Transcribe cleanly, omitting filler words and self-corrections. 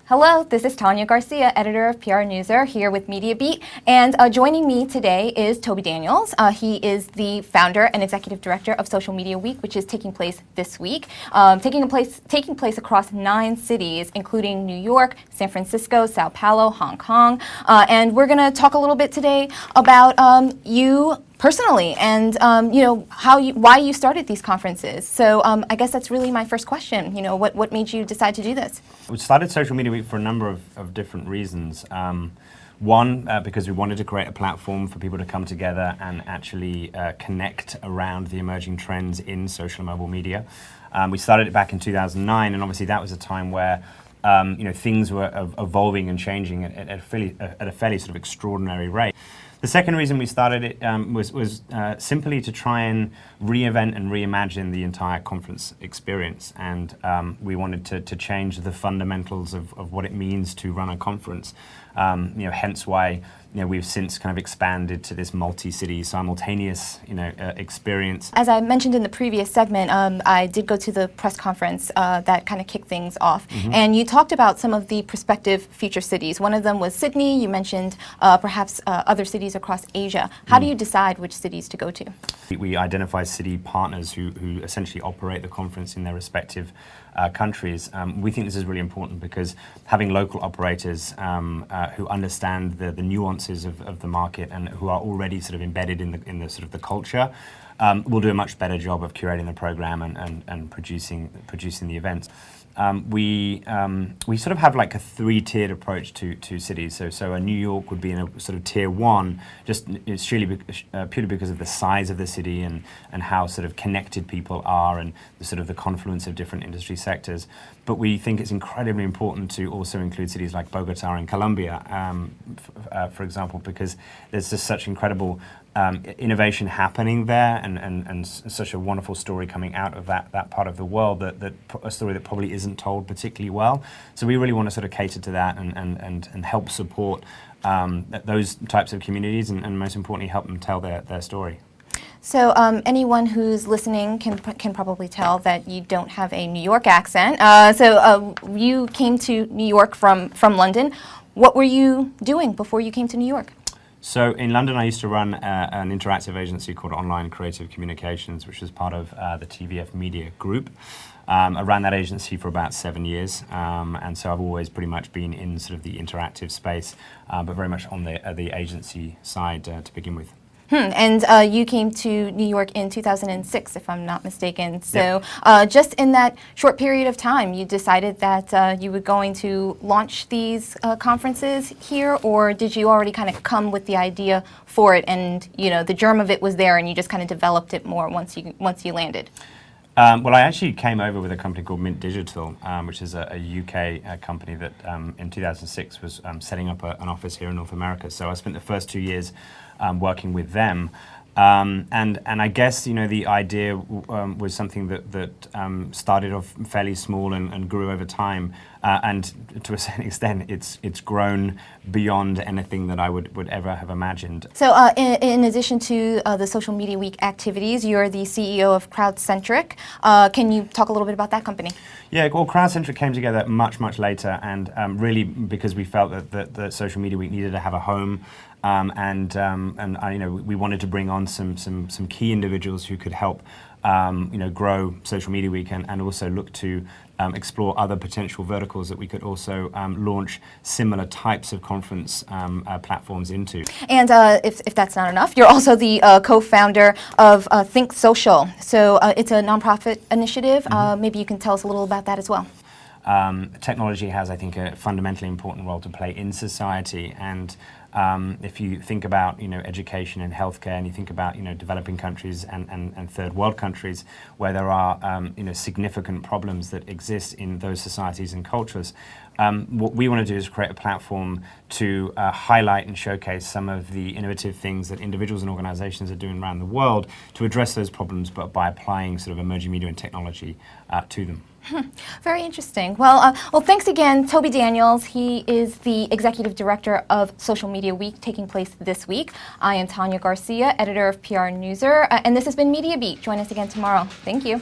Hello, this is Tanya Garcia, editor of PR Newser, here with Mediabeat, and joining me today is Toby Daniels. He is the founder and executive director of Social Media Week, which is taking place this week, taking place across 9 cities, including New York, San Francisco, Sao Paulo, Hong Kong, and we're going to talk a little bit today about you personally, and why you started these conferences. So I guess that's really my first question. You know, what made you decide to do this? We started Social Media Week for a number of different reasons. One, because we wanted to create a platform for people to come together and actually connect around the emerging trends in social and mobile media. We started it back in 2009, and obviously that was a time where things were evolving and changing at a fairly sort of extraordinary rate. The second reason we started it was simply to try and reinvent and reimagine the entire conference experience, and we wanted to change the fundamentals of what it means to run a conference. Hence why we've since kind of expanded to this multi-city simultaneous experience. As I mentioned in the previous segment, I did go to the press conference that kind of kicked things off, and you talked about some of the prospective future cities. One of them was Sydney. You mentioned perhaps other cities across Asia. How do you decide which cities to go to? We identify city partners who essentially operate the conference in their respective countries. We think this is really important because having local operators who understand the nuances of the market and who are already sort of embedded in the sort of the culture will do a much better job of curating the program and producing the events. We sort of have like a 3-tiered approach to cities. So a New York would be in a sort of tier 1, it's purely because of the size of the city and how sort of connected people are and the sort of the confluence of different industry sectors. But we think it's incredibly important to also include cities like Bogota in Colombia, for example, because there's just such incredible innovation happening there and such a wonderful story coming out of that part of the world, that a story that probably isn't told particularly well. So we really want to sort of cater to that and help support those types of communities and most importantly help them tell their story. So anyone who's listening can probably tell that you don't have a New York accent. So you came to New York from London. What were you doing before you came to New York? So in London, I used to run an interactive agency called Online Creative Communications, which was part of the TVF Media Group. I ran that agency for about 7 years, and so I've always pretty much been in sort of the interactive space, but very much on the agency side to begin with. And you came to New York in 2006, if I'm not mistaken. So just in that short period of time, you decided that you were going to launch these conferences here, or did you already kind of come with the idea for it and the germ of it was there and you just kind of developed it more once you landed? Well, I actually came over with a company called Mint Digital, which is a UK company that in 2006 was setting up an office here in North America. So I spent the first 2 years working with them. And I guess the idea was something that started off fairly small and grew over time, and to a certain extent it's grown beyond anything that I would ever have imagined. So in addition to the Social Media Week activities, you're the CEO of Crowdcentric. Can you talk a little bit about that company? Yeah, well, Crowdcentric came together much later, and really because we felt that Social Media Week needed to have a home. We wanted to bring on some key individuals who could help grow Social Media Week and also look to explore other potential verticals that we could also launch similar types of conference platforms into. And if that's not enough, you're also the co-founder of Think Social. So it's a nonprofit initiative. Maybe you can tell us a little about that as well. Technology has, I think, a fundamentally important role to play in society, and if you think about education and healthcare, and you think about developing countries and third world countries where there are significant problems that exist in those societies and cultures, what we want to do is create a platform to highlight and showcase some of the innovative things that individuals and organizations are doing around the world to address those problems, but by applying sort of emerging media and technology to them. Very interesting. Well, thanks again, Toby Daniels. He is the Executive Director of Social Media Week, taking place this week. I am Tanya Garcia, editor of PR Newser, and this has been Media Beat. Join us again tomorrow. Thank you.